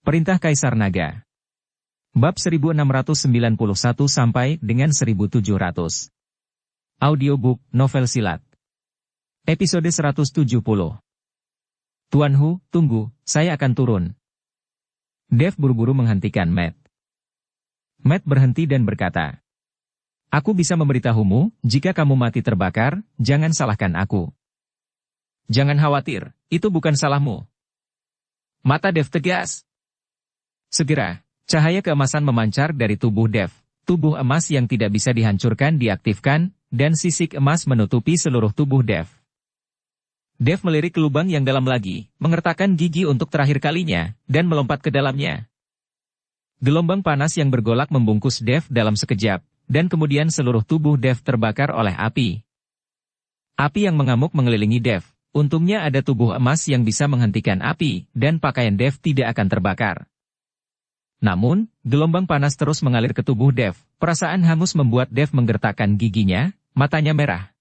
Perintah Kaisar Naga. Bab 1691 sampai dengan 1700. Audiobook Novel Silat. Episode 170. Tuan Hu, tunggu, saya akan turun. Dev buru-buru menghentikan Matt. Matt berhenti dan berkata, "Aku bisa memberitahumu, jika kamu mati terbakar, jangan salahkan aku." "Jangan khawatir, itu bukan salahmu." Mata Dev tegas. Segera, cahaya keemasan memancar dari tubuh Dev. Tubuh emas yang tidak bisa dihancurkan diaktifkan, dan sisik emas menutupi seluruh tubuh Dev. Dev melirik ke lubang yang dalam lagi, mengertakkan gigi untuk terakhir kalinya, dan melompat ke dalamnya. Gelombang panas yang bergolak membungkus Dev dalam sekejap, dan kemudian seluruh tubuh Dev terbakar oleh api. Api yang mengamuk mengelilingi Dev. Untungnya ada tubuh emas yang bisa menghentikan api, dan pakaian Dev tidak akan terbakar. Namun, gelombang panas terus mengalir ke tubuh Dev. Perasaan hangus membuat Dev menggertakkan giginya, matanya merah.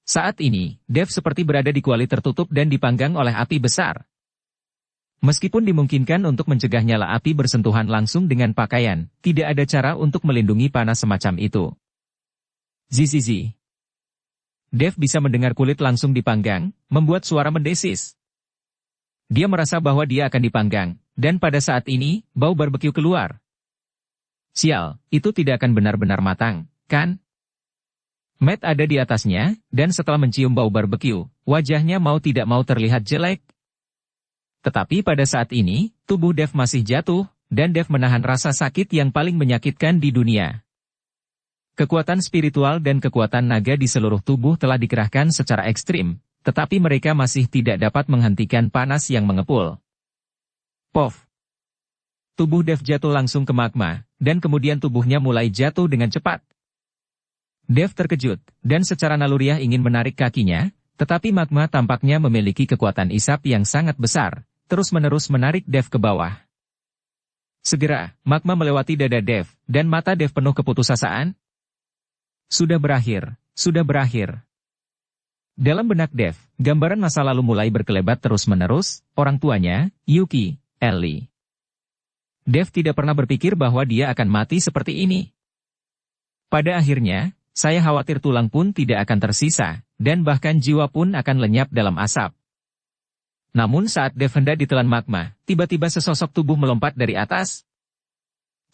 Saat ini, Dev seperti berada di kuali tertutup dan dipanggang oleh api besar. Meskipun dimungkinkan untuk mencegah nyala api bersentuhan langsung dengan pakaian, tidak ada cara untuk melindungi panas semacam itu. Zizizi. Dev bisa mendengar kulit langsung dipanggang, membuat suara mendesis. Dia merasa bahwa dia akan dipanggang, dan pada saat ini, bau barbeque keluar. Sial, itu tidak akan benar-benar matang, kan? Matt ada di atasnya, dan setelah mencium bau barbeque, wajahnya mau tidak mau terlihat jelek. Tetapi pada saat ini, tubuh Dev masih jatuh, dan Dev menahan rasa sakit yang paling menyakitkan di dunia. Kekuatan spiritual dan kekuatan naga di seluruh tubuh telah dikerahkan secara ekstrim, tetapi mereka masih tidak dapat menghentikan panas yang mengepul. Pof! Tubuh Dev jatuh langsung ke magma, dan kemudian tubuhnya mulai jatuh dengan cepat. Dev terkejut, dan secara naluriah ingin menarik kakinya, tetapi magma tampaknya memiliki kekuatan isap yang sangat besar, terus-menerus menarik Dev ke bawah. Segera, magma melewati dada Dev, dan mata Dev penuh keputusasaan. Sudah berakhir, sudah berakhir. Dalam benak Dev, gambaran masa lalu mulai berkelebat terus-menerus, orang tuanya, Yuki, Ellie. Dev tidak pernah berpikir bahwa dia akan mati seperti ini. Pada akhirnya, saya khawatir tulang pun tidak akan tersisa, dan bahkan jiwa pun akan lenyap dalam asap. Namun saat Dev hendak ditelan magma, tiba-tiba sesosok tubuh melompat dari atas.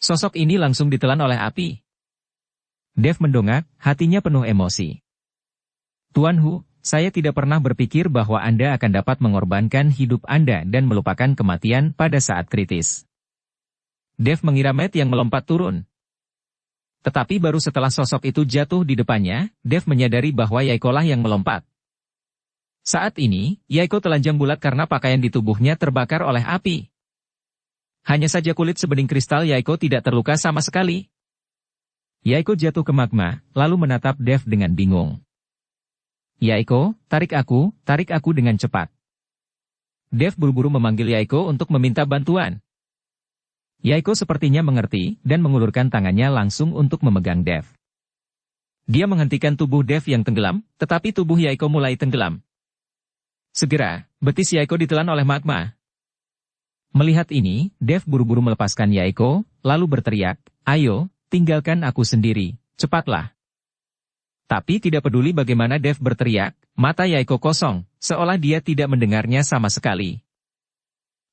Sosok ini langsung ditelan oleh api. Dev mendongak, hatinya penuh emosi. Tuan Hu, saya tidak pernah berpikir bahwa Anda akan dapat mengorbankan hidup Anda dan melupakan kematian pada saat kritis. Dev mengira Matt yang melompat turun. Tetapi baru setelah sosok itu jatuh di depannya, Dev menyadari bahwa Yaiko lah yang melompat. Saat ini, Yaiko telanjang bulat karena pakaian di tubuhnya terbakar oleh api. Hanya saja kulit sebening kristal Yaiko tidak terluka sama sekali. Yaiko jatuh ke magma, lalu menatap Dev dengan bingung. Yaiko, tarik aku dengan cepat. Dev buru-buru memanggil Yaiko untuk meminta bantuan. Yaiko sepertinya mengerti, dan mengulurkan tangannya langsung untuk memegang Dev. Dia menghentikan tubuh Dev yang tenggelam, tetapi tubuh Yaiko mulai tenggelam. Segera, betis Yaiko ditelan oleh magma. Melihat ini, Dev buru-buru melepaskan Yaiko, lalu berteriak, "Ayo, tinggalkan aku sendiri, cepatlah." Tapi tidak peduli bagaimana Dev berteriak, mata Yaiko kosong, seolah dia tidak mendengarnya sama sekali.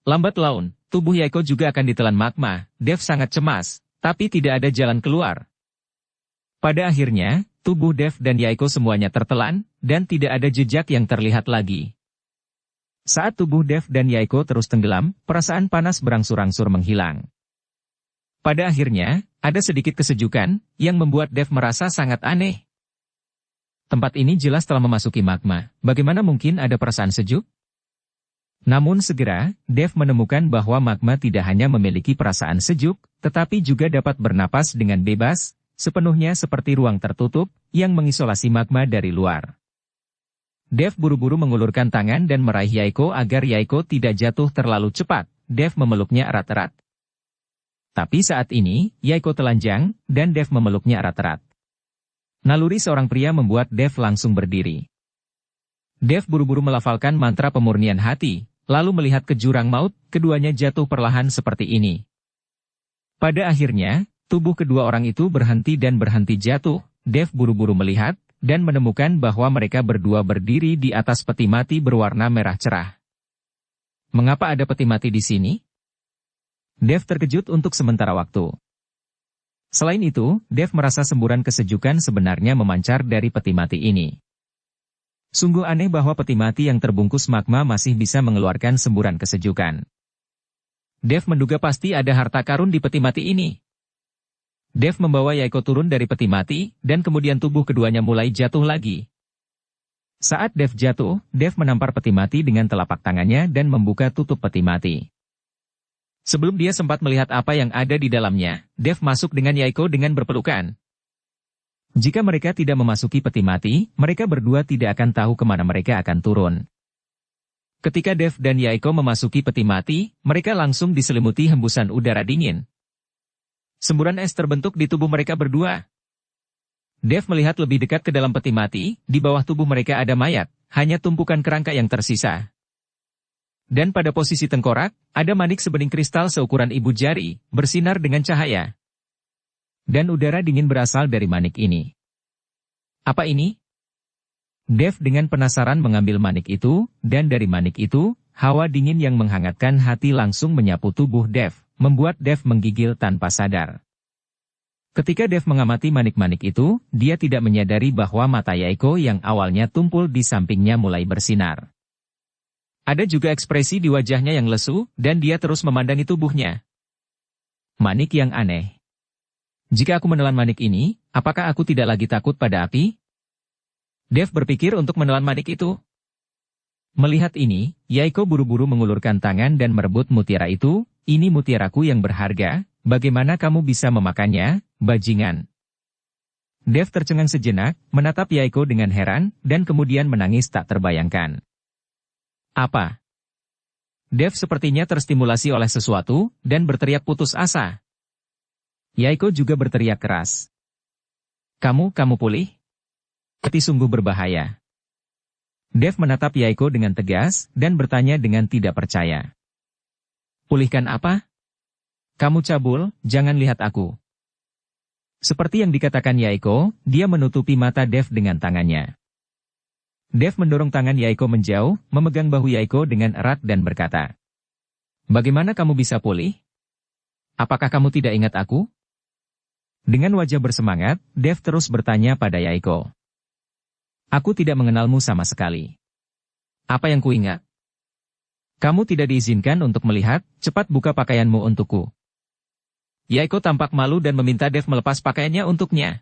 Lambat laun, tubuh Yaiko juga akan ditelan magma. Dev sangat cemas, tapi tidak ada jalan keluar. Pada akhirnya, tubuh Dev dan Yaiko semuanya tertelan, dan tidak ada jejak yang terlihat lagi. Saat tubuh Dev dan Yaiko terus tenggelam, perasaan panas berangsur-angsur menghilang. Pada akhirnya, ada sedikit kesejukan, yang membuat Dev merasa sangat aneh. Tempat ini jelas telah memasuki magma, bagaimana mungkin ada perasaan sejuk? Namun segera, Dev menemukan bahwa magma tidak hanya memiliki perasaan sejuk, tetapi juga dapat bernapas dengan bebas, sepenuhnya seperti ruang tertutup, yang mengisolasi magma dari luar. Dev buru-buru mengulurkan tangan dan meraih Yaiko agar Yaiko tidak jatuh terlalu cepat. Dev memeluknya erat-erat. Tapi saat ini, Yaiko telanjang, dan Dev memeluknya erat-erat. Naluri seorang pria membuat Dev langsung berdiri. Dev buru-buru melafalkan mantra pemurnian hati, lalu melihat ke jurang maut, keduanya jatuh perlahan seperti ini. Pada akhirnya, tubuh kedua orang itu berhenti dan berhenti jatuh. Dev buru-buru melihat, dan menemukan bahwa mereka berdua berdiri di atas peti mati berwarna merah cerah. Mengapa ada peti mati di sini? Dev terkejut untuk sementara waktu. Selain itu, Dev merasa semburan kesejukan sebenarnya memancar dari peti mati ini. Sungguh aneh bahwa peti mati yang terbungkus magma masih bisa mengeluarkan semburan kesejukan. Dev menduga pasti ada harta karun di peti mati ini. Dev membawa Yaiko turun dari peti mati, dan kemudian tubuh keduanya mulai jatuh lagi. Saat Dev jatuh, Dev menampar peti mati dengan telapak tangannya dan membuka tutup peti mati. Sebelum dia sempat melihat apa yang ada di dalamnya, Dev masuk dengan Yaiko dengan berpelukan. Jika mereka tidak memasuki peti mati, mereka berdua tidak akan tahu kemana mereka akan turun. Ketika Dev dan Yaiko memasuki peti mati, mereka langsung diselimuti hembusan udara dingin. Semburan es terbentuk di tubuh mereka berdua. Dev melihat lebih dekat ke dalam peti mati, di bawah tubuh mereka ada mayat, hanya tumpukan kerangka yang tersisa. Dan pada posisi tengkorak, ada manik sebening kristal seukuran ibu jari, bersinar dengan cahaya. Dan udara dingin berasal dari manik ini. Apa ini? Dev dengan penasaran mengambil manik itu, dan dari manik itu, hawa dingin yang menghangatkan hati langsung menyapu tubuh Dev, membuat Dev menggigil tanpa sadar. Ketika Dev mengamati manik-manik itu, dia tidak menyadari bahwa mata Yaiko yang awalnya tumpul di sampingnya mulai bersinar. Ada juga ekspresi di wajahnya yang lesu, dan dia terus memandangi tubuhnya. Manik yang aneh. Jika aku menelan manik ini, apakah aku tidak lagi takut pada api? Dev berpikir untuk menelan manik itu. Melihat ini, Yaiko buru-buru mengulurkan tangan dan merebut mutiara itu. Ini mutiaraku yang berharga, bagaimana kamu bisa memakannya, bajingan? Dev tercengang sejenak, menatap Yaiko dengan heran, dan kemudian menangis tak terbayangkan. Apa? Dev sepertinya terstimulasi oleh sesuatu, dan berteriak putus asa. Yaiko juga berteriak keras. Kamu pulih? Itu sungguh berbahaya. Dev menatap Yaiko dengan tegas, dan bertanya dengan tidak percaya. Pulihkan apa? Kamu cabul, jangan lihat aku. Seperti yang dikatakan Yaiko, dia menutupi mata Dev dengan tangannya. Dev mendorong tangan Yaiko menjauh, memegang bahu Yaiko dengan erat dan berkata, bagaimana kamu bisa pulih? Apakah kamu tidak ingat aku? Dengan wajah bersemangat, Dev terus bertanya pada Yaiko. Aku tidak mengenalmu sama sekali. Apa yang kuingat? Kamu tidak diizinkan untuk melihat, cepat buka pakaianmu untukku. Yaiko tampak malu dan meminta Dev melepas pakaiannya untuknya.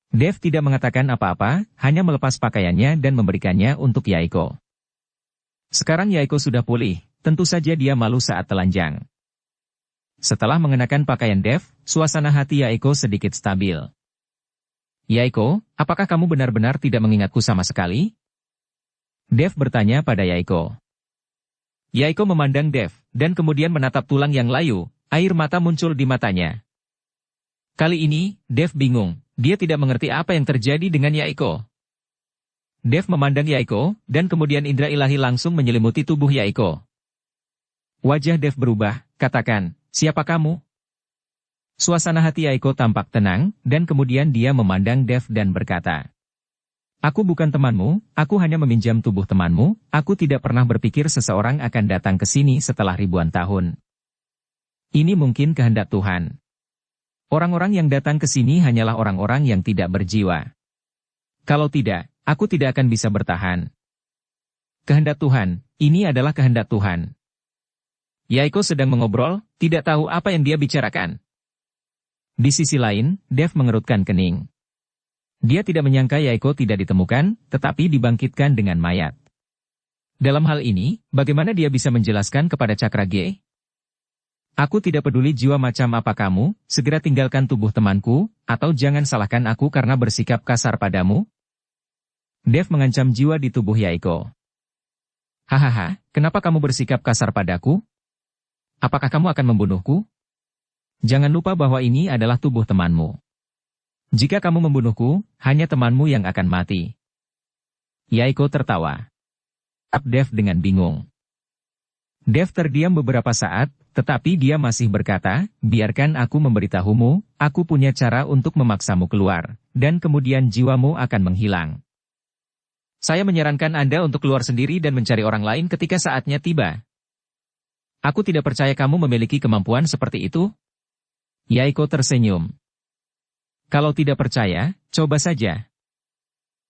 Dev tidak mengatakan apa-apa, hanya melepas pakaiannya dan memberikannya untuk Yaiko. Sekarang Yaiko sudah pulih, tentu saja dia malu saat telanjang. Setelah mengenakan pakaian Dev, suasana hati Yaiko sedikit stabil. Yaiko, apakah kamu benar-benar tidak mengingatku sama sekali? Dev bertanya pada Yaiko. Yaiko memandang Dev, dan kemudian menatap tulang yang layu, air mata muncul di matanya. Kali ini, Dev bingung. Dia tidak mengerti apa yang terjadi dengan Yaiko. Dev memandang Yaiko, dan kemudian indera ilahi langsung menyelimuti tubuh Yaiko. Wajah Dev berubah, katakan, siapa kamu? Suasana hati Yaiko tampak tenang, dan kemudian dia memandang Dev dan berkata, aku bukan temanmu, aku hanya meminjam tubuh temanmu, aku tidak pernah berpikir seseorang akan datang ke sini setelah ribuan tahun. Ini mungkin kehendak Tuhan. Orang-orang yang datang ke sini hanyalah orang-orang yang tidak berjiwa. Kalau tidak, aku tidak akan bisa bertahan. Kehendak Tuhan, ini adalah kehendak Tuhan. Yaiko sedang mengobrol, tidak tahu apa yang dia bicarakan. Di sisi lain, Dev mengerutkan kening. Dia tidak menyangka Yaiko tidak ditemukan, tetapi dibangkitkan dengan mayat. Dalam hal ini, bagaimana dia bisa menjelaskan kepada Cakra G? Aku tidak peduli jiwa macam apa kamu, segera tinggalkan tubuh temanku, atau jangan salahkan aku karena bersikap kasar padamu. Dev mengancam jiwa di tubuh Yaiko. Hahaha, kenapa kamu bersikap kasar padaku? Apakah kamu akan membunuhku? Jangan lupa bahwa ini adalah tubuh temanmu. Jika kamu membunuhku, hanya temanmu yang akan mati. Yaiko tertawa. Dev dengan bingung. Dev terdiam beberapa saat, tetapi dia masih berkata, biarkan aku memberitahumu, aku punya cara untuk memaksamu keluar, dan kemudian jiwamu akan menghilang. Saya menyarankan Anda untuk keluar sendiri dan mencari orang lain ketika saatnya tiba. Aku tidak percaya kamu memiliki kemampuan seperti itu. Yaiko tersenyum. Kalau tidak percaya, coba saja.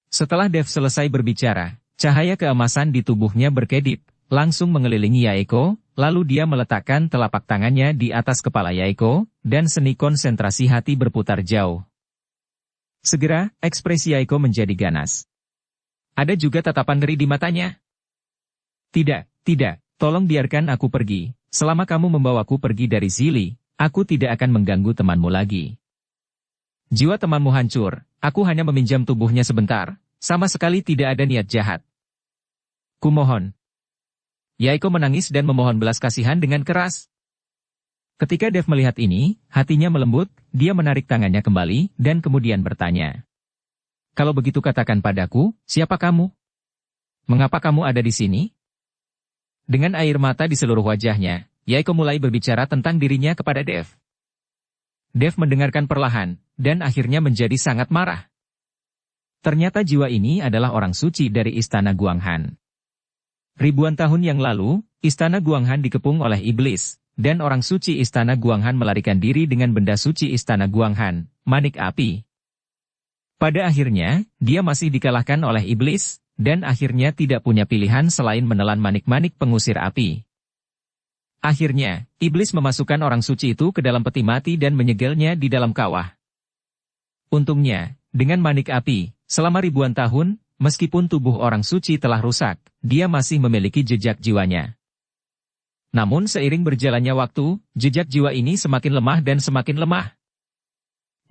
Setelah Dev selesai berbicara, cahaya keemasan di tubuhnya berkedip, langsung mengelilingi Yaiko, lalu dia meletakkan telapak tangannya di atas kepala Yaiko, dan seni konsentrasi hati berputar jauh. Segera, ekspresi Yaiko menjadi ganas. Ada juga tatapan ngeri di matanya. Tidak, tolong biarkan aku pergi. Selama kamu membawaku pergi dari sini, aku tidak akan mengganggu temanmu lagi. Jiwa temanmu hancur, aku hanya meminjam tubuhnya sebentar, sama sekali tidak ada niat jahat. Kumohon. Yaiko menangis dan memohon belas kasihan dengan keras. Ketika Dev melihat ini, hatinya melembut, dia menarik tangannya kembali, dan kemudian bertanya. Kalau begitu katakan padaku, siapa kamu? Mengapa kamu ada di sini? Dengan air mata di seluruh wajahnya, Yaiko mulai berbicara tentang dirinya kepada Dev. Dev mendengarkan perlahan, dan akhirnya menjadi sangat marah. Ternyata jiwa ini adalah orang suci dari Istana Guanghan. Ribuan tahun yang lalu, Istana Guanghan dikepung oleh iblis, dan orang suci Istana Guanghan melarikan diri dengan benda suci Istana Guanghan, manik api. Pada akhirnya, dia masih dikalahkan oleh iblis, dan akhirnya tidak punya pilihan selain menelan manik-manik pengusir api. Akhirnya, iblis memasukkan orang suci itu ke dalam peti mati dan menyegelnya di dalam kawah. Untungnya, dengan manik api, selama ribuan tahun, meskipun tubuh orang suci telah rusak, dia masih memiliki jejak jiwanya. Namun seiring berjalannya waktu, jejak jiwa ini semakin lemah dan semakin lemah.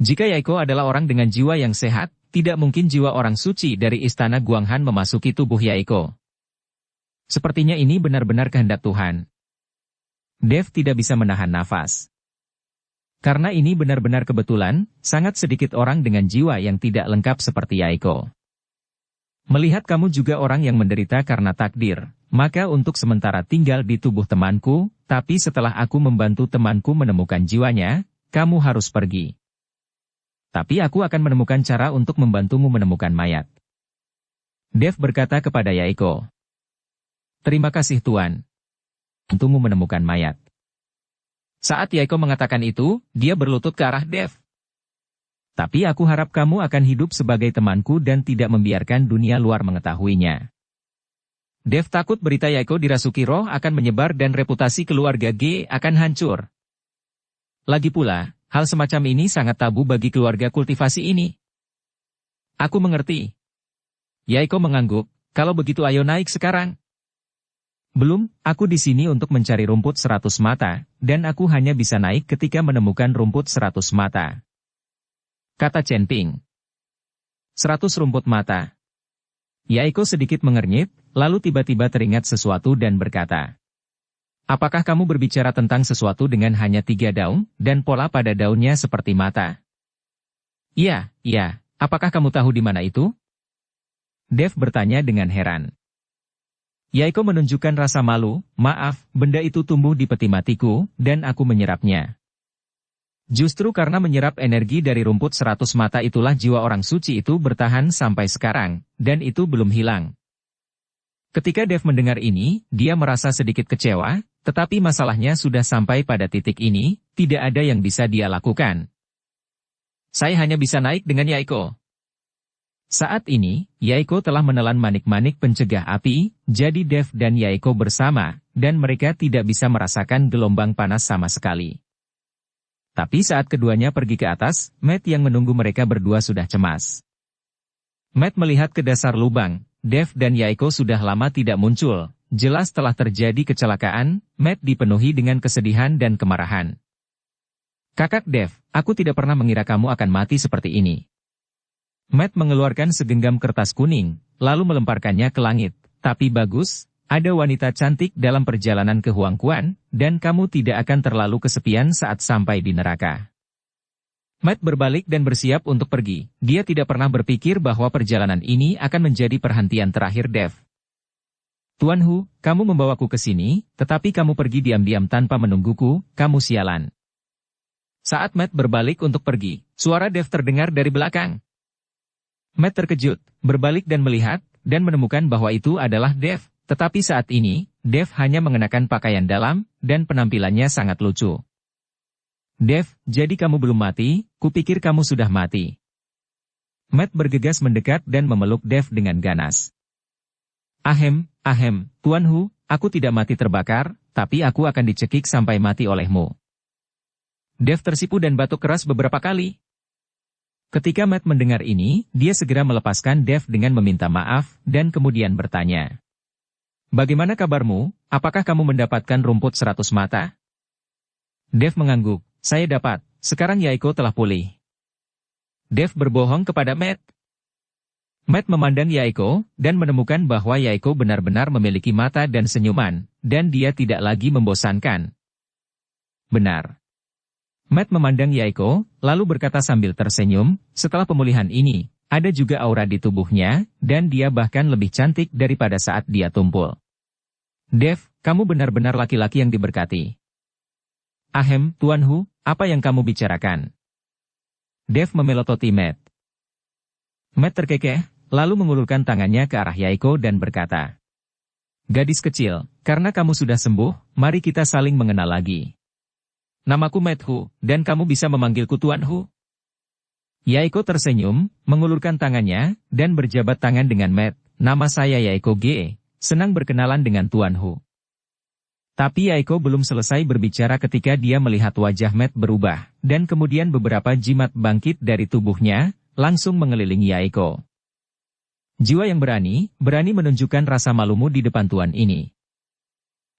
Jika Yaiko adalah orang dengan jiwa yang sehat, tidak mungkin jiwa orang suci dari Istana Guanghan memasuki tubuh Yaiko. Sepertinya ini benar-benar kehendak Tuhan. Dev tidak bisa menahan nafas. Karena ini benar-benar kebetulan, sangat sedikit orang dengan jiwa yang tidak lengkap seperti Yaiko. Melihat kamu juga orang yang menderita karena takdir, maka untuk sementara tinggal di tubuh temanku, tapi setelah aku membantu temanku menemukan jiwanya, kamu harus pergi. Tapi aku akan menemukan cara untuk membantumu menemukan mayat. Dev berkata kepada Yaiko. Terima kasih Tuan. Untukmu menemukan mayat. Saat Yaiko mengatakan itu, dia berlutut ke arah Dev. Tapi aku harap kamu akan hidup sebagai temanku dan tidak membiarkan dunia luar mengetahuinya. Dev takut berita Yaiko dirasuki roh akan menyebar dan reputasi keluarga G akan hancur. Lagi pula, hal semacam ini sangat tabu bagi keluarga kultivasi ini. Aku mengerti. Yaiko mengangguk, kalau begitu ayo naik sekarang. Belum, aku di sini untuk mencari rumput 100 mata, dan aku hanya bisa naik ketika menemukan rumput 100 mata. Kata Chen Ping. 100 rumput mata. Yaiko sedikit mengernyit, lalu tiba-tiba teringat sesuatu dan berkata. Apakah kamu berbicara tentang sesuatu dengan hanya 3 daun, dan pola pada daunnya seperti mata? Iya, apakah kamu tahu di mana itu? Dev bertanya dengan heran. Yaiko menunjukkan rasa malu, maaf, benda itu tumbuh di peti matiku, dan aku menyerapnya. Justru karena menyerap energi dari rumput 100 mata itulah jiwa orang suci itu bertahan sampai sekarang, dan itu belum hilang. Ketika Dev mendengar ini, dia merasa sedikit kecewa, tetapi masalahnya sudah sampai pada titik ini, tidak ada yang bisa dia lakukan. Saya hanya bisa naik dengan Yaiko. Saat ini, Yaiko telah menelan manik-manik pencegah api, jadi Dev dan Yaiko bersama, dan mereka tidak bisa merasakan gelombang panas sama sekali. Tapi saat keduanya pergi ke atas, Matt yang menunggu mereka berdua sudah cemas. Matt melihat ke dasar lubang, Dev dan Yaiko sudah lama tidak muncul, jelas telah terjadi kecelakaan, Matt dipenuhi dengan kesedihan dan kemarahan. Kakak Dev, aku tidak pernah mengira kamu akan mati seperti ini. Matt mengeluarkan segenggam kertas kuning, lalu melemparkannya ke langit. Tapi bagus, ada wanita cantik dalam perjalanan ke Huangquan, dan kamu tidak akan terlalu kesepian saat sampai di neraka. Matt berbalik dan bersiap untuk pergi. Dia tidak pernah berpikir bahwa perjalanan ini akan menjadi perhentian terakhir Dev. Tuan Hu, kamu membawaku ke sini, tetapi kamu pergi diam-diam tanpa menungguku, kamu sialan. Saat Matt berbalik untuk pergi, suara Dev terdengar dari belakang. Matt terkejut, berbalik dan melihat, dan menemukan bahwa itu adalah Dev, tetapi saat ini, Dev hanya mengenakan pakaian dalam, dan penampilannya sangat lucu. Dev, jadi kamu belum mati, kupikir kamu sudah mati. Matt bergegas mendekat dan memeluk Dev dengan ganas. Ahem, Tuan Hu, aku tidak mati terbakar, tapi aku akan dicekik sampai mati olehmu. Dev tersipu dan batuk keras beberapa kali. Ketika Matt mendengar ini, dia segera melepaskan Dev dengan meminta maaf, dan kemudian bertanya. Bagaimana kabarmu, apakah kamu mendapatkan rumput 100 mata? Dev mengangguk, saya dapat, sekarang Yaiko telah pulih. Dev berbohong kepada Matt. Matt memandang Yaiko, dan menemukan bahwa Yaiko benar-benar memiliki mata dan senyuman, dan dia tidak lagi membosankan. Benar. Matt memandang Yaiko, lalu berkata sambil tersenyum, setelah pemulihan ini, ada juga aura di tubuhnya, dan dia bahkan lebih cantik daripada saat dia tumpul. Dev, kamu benar-benar laki-laki yang diberkati. Ahem, Tuan Hu, apa yang kamu bicarakan? Dev memelototi Matt. Matt terkekeh, lalu mengulurkan tangannya ke arah Yaiko dan berkata, gadis kecil, karena kamu sudah sembuh, mari kita saling mengenal lagi. Namaku Matt Hu, dan kamu bisa memanggilku Tuan Hu. Yaiko tersenyum, mengulurkan tangannya, dan berjabat tangan dengan Matt. Nama saya Yaiko Ge, senang berkenalan dengan Tuan Hu. Tapi Yaiko belum selesai berbicara ketika dia melihat wajah Matt berubah, dan kemudian beberapa jimat bangkit dari tubuhnya, langsung mengelilingi Yaiko. Jiwa yang berani menunjukkan rasa malumu di depan tuan ini.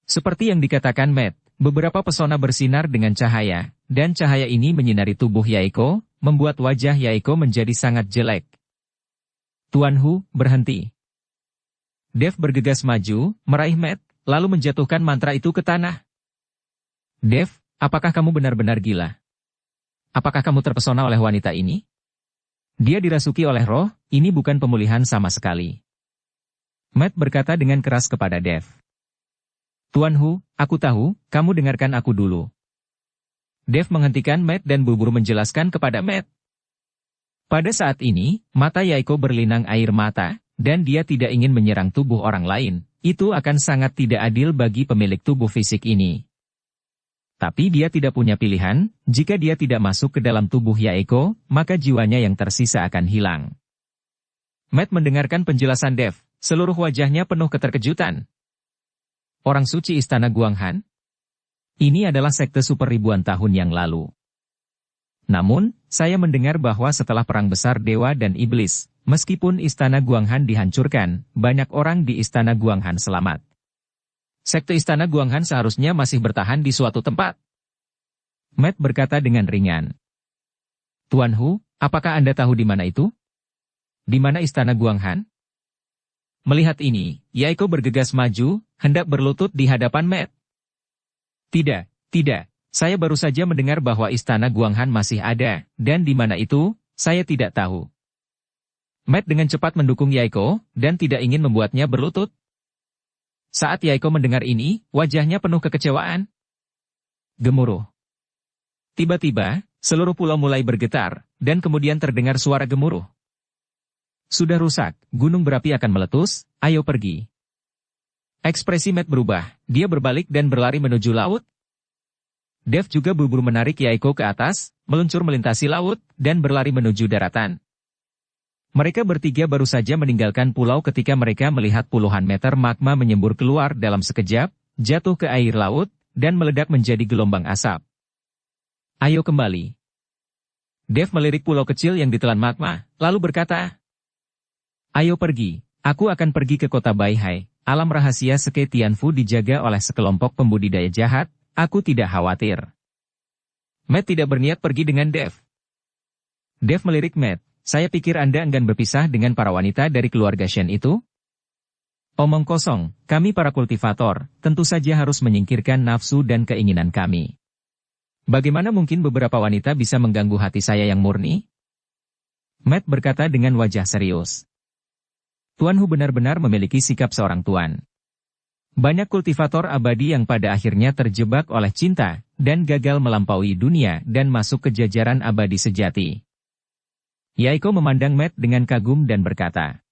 Seperti yang dikatakan Matt, beberapa pesona bersinar dengan cahaya, dan cahaya ini menyinari tubuh Yaiko, membuat wajah Yaiko menjadi sangat jelek. Tuan Hu, berhenti. Dev bergegas maju, meraih Matt, lalu menjatuhkan mantra itu ke tanah. Dev, apakah kamu benar-benar gila? Apakah kamu terpesona oleh wanita ini? Dia dirasuki oleh roh, ini bukan pemulihan sama sekali. Matt berkata dengan keras kepada Dev. Tuan Hu, aku tahu, kamu dengarkan aku dulu. Dev menghentikan Matt dan buru-buru menjelaskan kepada Matt. Pada saat ini, mata Yaiko berlinang air mata, dan dia tidak ingin menyerang tubuh orang lain. Itu akan sangat tidak adil bagi pemilik tubuh fisik ini. Tapi dia tidak punya pilihan, jika dia tidak masuk ke dalam tubuh Yaiko, maka jiwanya yang tersisa akan hilang. Matt mendengarkan penjelasan Dev, seluruh wajahnya penuh keterkejutan. Orang suci Istana Guanghan? Ini adalah sekte super ribuan tahun yang lalu. Namun, saya mendengar bahwa setelah perang besar Dewa dan Iblis, meskipun Istana Guanghan dihancurkan, banyak orang di Istana Guanghan selamat. Sekte Istana Guanghan seharusnya masih bertahan di suatu tempat. Matt berkata dengan ringan. Tuan Hu, apakah Anda tahu di mana itu? Di mana Istana Guanghan? Melihat ini, Yaiko bergegas maju, hendak berlutut di hadapan Matt. Tidak, saya baru saja mendengar bahwa Istana Guanghan masih ada, dan di mana itu, saya tidak tahu. Matt dengan cepat mendukung Yaiko, dan tidak ingin membuatnya berlutut. Saat Yaiko mendengar ini, wajahnya penuh kekecewaan. Gemuruh. Tiba-tiba, seluruh pulau mulai bergetar, dan kemudian terdengar suara gemuruh. Sudah rusak, gunung berapi akan meletus, ayo pergi. Ekspresi Matt berubah, dia berbalik dan berlari menuju laut. Dev juga buru-buru menarik Yaiko ke atas, meluncur melintasi laut, dan berlari menuju daratan. Mereka bertiga baru saja meninggalkan pulau ketika mereka melihat puluhan meter magma menyembur keluar dalam sekejap, jatuh ke air laut, dan meledak menjadi gelombang asap. Ayo kembali. Dev melirik pulau kecil yang ditelan magma, lalu berkata, ayo pergi, aku akan pergi ke kota Baihai, alam rahasia Seke Tianfu dijaga oleh sekelompok pembudidaya jahat, aku tidak khawatir. Matt tidak berniat pergi dengan Dev. Dev melirik Matt. Saya pikir Anda enggan berpisah dengan para wanita dari keluarga Shen itu? Omong kosong, kami para kultivator, tentu saja harus menyingkirkan nafsu dan keinginan kami. Bagaimana mungkin beberapa wanita bisa mengganggu hati saya yang murni? Matt berkata dengan wajah serius. Tuan Hu benar-benar memiliki sikap seorang tuan. Banyak kultivator abadi yang pada akhirnya terjebak oleh cinta, dan gagal melampaui dunia dan masuk ke jajaran abadi sejati. Yaiko memandang Matt dengan kagum dan berkata,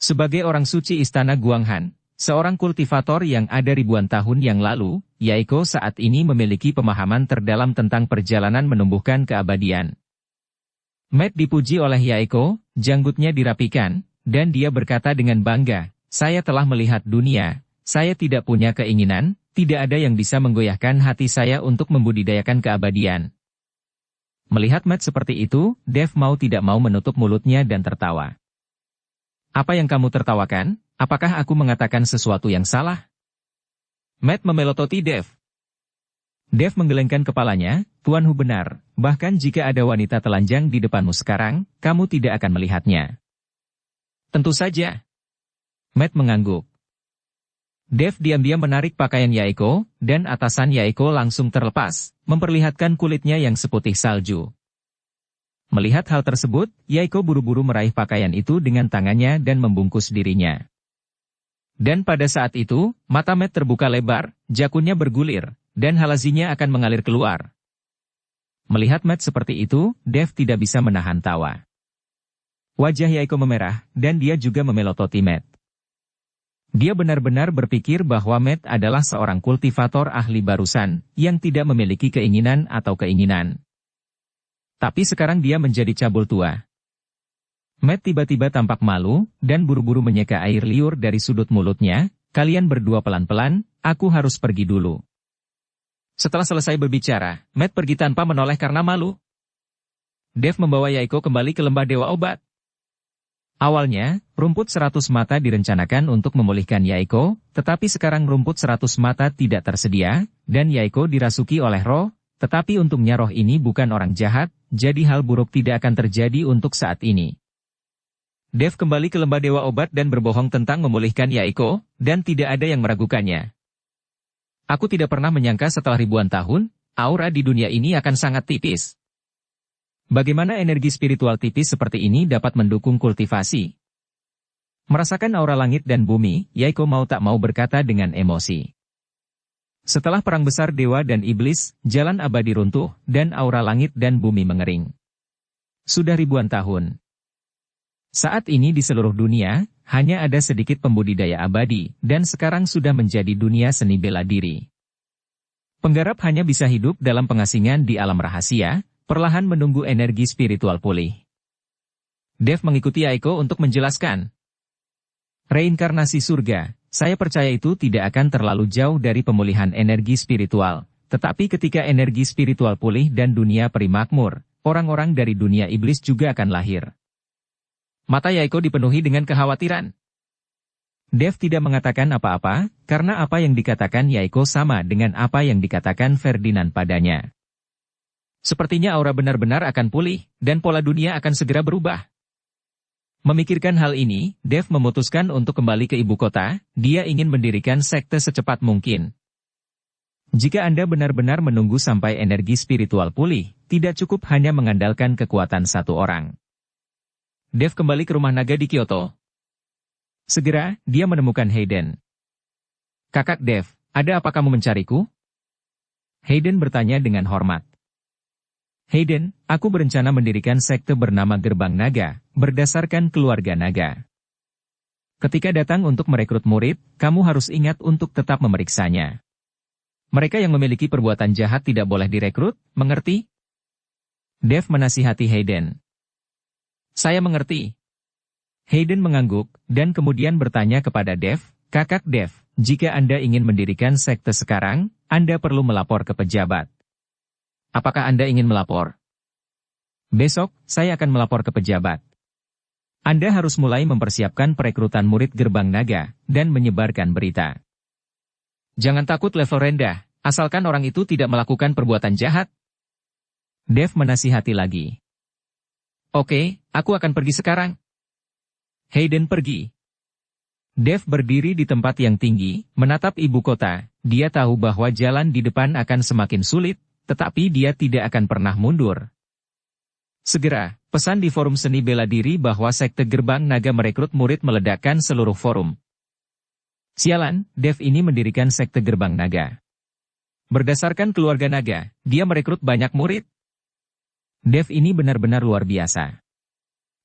sebagai orang suci istana Guanghan, seorang kultivator yang ada ribuan tahun yang lalu, Yaiko saat ini memiliki pemahaman terdalam tentang perjalanan menumbuhkan keabadian. Matt dipuji oleh Yaiko, janggutnya dirapikan, dan dia berkata dengan bangga, saya telah melihat dunia, saya tidak punya keinginan, tidak ada yang bisa menggoyahkan hati saya untuk membudidayakan keabadian. Melihat Matt seperti itu, Dev mau tidak mau menutup mulutnya dan tertawa. Apa yang kamu tertawakan? Apakah aku mengatakan sesuatu yang salah? Matt memelototi Dev. Dev menggelengkan kepalanya, Tuan Hu benar, bahkan jika ada wanita telanjang di depanmu sekarang, kamu tidak akan melihatnya. Tentu saja. Matt mengangguk. Dev diam-diam menarik pakaian Yaiko, dan atasan Yaiko langsung terlepas, memperlihatkan kulitnya yang seputih salju. Melihat hal tersebut, Yaiko buru-buru meraih pakaian itu dengan tangannya dan membungkus dirinya. Dan pada saat itu, mata Matt terbuka lebar, jakunnya bergulir, dan halazinya akan mengalir keluar. Melihat Matt seperti itu, Dev tidak bisa menahan tawa. Wajah Yaiko memerah, dan dia juga memelototi Matt. Dia benar-benar berpikir bahwa Matt adalah seorang kultivator ahli barusan, yang tidak memiliki keinginan atau keinginan. Tapi sekarang dia menjadi cabul tua. Matt tiba-tiba tampak malu, dan buru-buru menyeka air liur dari sudut mulutnya, kalian berdua pelan-pelan, aku harus pergi dulu. Setelah selesai berbicara, Matt pergi tanpa menoleh karena malu. Dev membawa Yaiko kembali ke lembah Dewa Obat. Awalnya, rumput 100 mata direncanakan untuk memulihkan Yaiko, tetapi sekarang rumput 100 mata tidak tersedia, dan Yaiko dirasuki oleh roh, tetapi untungnya roh ini bukan orang jahat, jadi hal buruk tidak akan terjadi untuk saat ini. Dev kembali ke lembah Dewa Obat dan berbohong tentang memulihkan Yaiko, dan tidak ada yang meragukannya. Aku tidak pernah menyangka setelah ribuan tahun, aura di dunia ini akan sangat tipis. Bagaimana energi spiritual tipis seperti ini dapat mendukung kultivasi? Merasakan aura langit dan bumi, Yaiko mau tak mau berkata dengan emosi. Setelah perang besar dewa dan iblis, jalan abadi runtuh, dan aura langit dan bumi mengering. Sudah ribuan tahun. Saat ini di seluruh dunia, hanya ada sedikit pembudidaya abadi, dan sekarang sudah menjadi dunia seni bela diri. Penggarap hanya bisa hidup dalam pengasingan di alam rahasia, perlahan menunggu energi spiritual pulih. Dev mengikuti Yaiko untuk menjelaskan. Reinkarnasi surga. Saya percaya itu tidak akan terlalu jauh dari pemulihan energi spiritual, tetapi ketika energi spiritual pulih dan dunia peri makmur, orang-orang dari dunia iblis juga akan lahir. Mata Yaiko dipenuhi dengan kekhawatiran. Dev tidak mengatakan apa-apa, karena apa yang dikatakan Yaiko sama dengan apa yang dikatakan Ferdinand padanya. Sepertinya aura benar-benar akan pulih, dan pola dunia akan segera berubah. Memikirkan hal ini, Dev memutuskan untuk kembali ke ibu kota, dia ingin mendirikan sekte secepat mungkin. Jika Anda benar-benar menunggu sampai energi spiritual pulih, tidak cukup hanya mengandalkan kekuatan satu orang. Dev kembali ke rumah naga di Kyoto. Segera, dia menemukan Hayden. Kakak Dev, ada apa kamu mencariku? Hayden bertanya dengan hormat. Hayden, aku berencana mendirikan sekte bernama Gerbang Naga, berdasarkan keluarga naga. Ketika datang untuk merekrut murid, kamu harus ingat untuk tetap memeriksanya. Mereka yang memiliki perbuatan jahat tidak boleh direkrut, mengerti? Dev menasihati Hayden. Saya mengerti. Hayden mengangguk, dan kemudian bertanya kepada Dev, Kakak Dev, jika Anda ingin mendirikan sekte sekarang, Anda perlu melapor ke pejabat. Apakah Anda ingin melapor? Besok, saya akan melapor ke pejabat. Anda harus mulai mempersiapkan perekrutan murid Gerbang Naga, dan menyebarkan berita. Jangan takut level rendah, asalkan orang itu tidak melakukan perbuatan jahat. Dev menasihati lagi. Oke, aku akan pergi sekarang. Hayden pergi. Dev berdiri di tempat yang tinggi, menatap ibu kota. Dia tahu bahwa jalan di depan akan semakin sulit, tetapi dia tidak akan pernah mundur. Segera, pesan di forum seni bela diri bahwa sekte Gerbang Naga merekrut murid meledakkan seluruh forum. Sialan, Dev ini mendirikan sekte gerbang naga. Berdasarkan keluarga naga, dia merekrut banyak murid. Dev ini benar-benar luar biasa.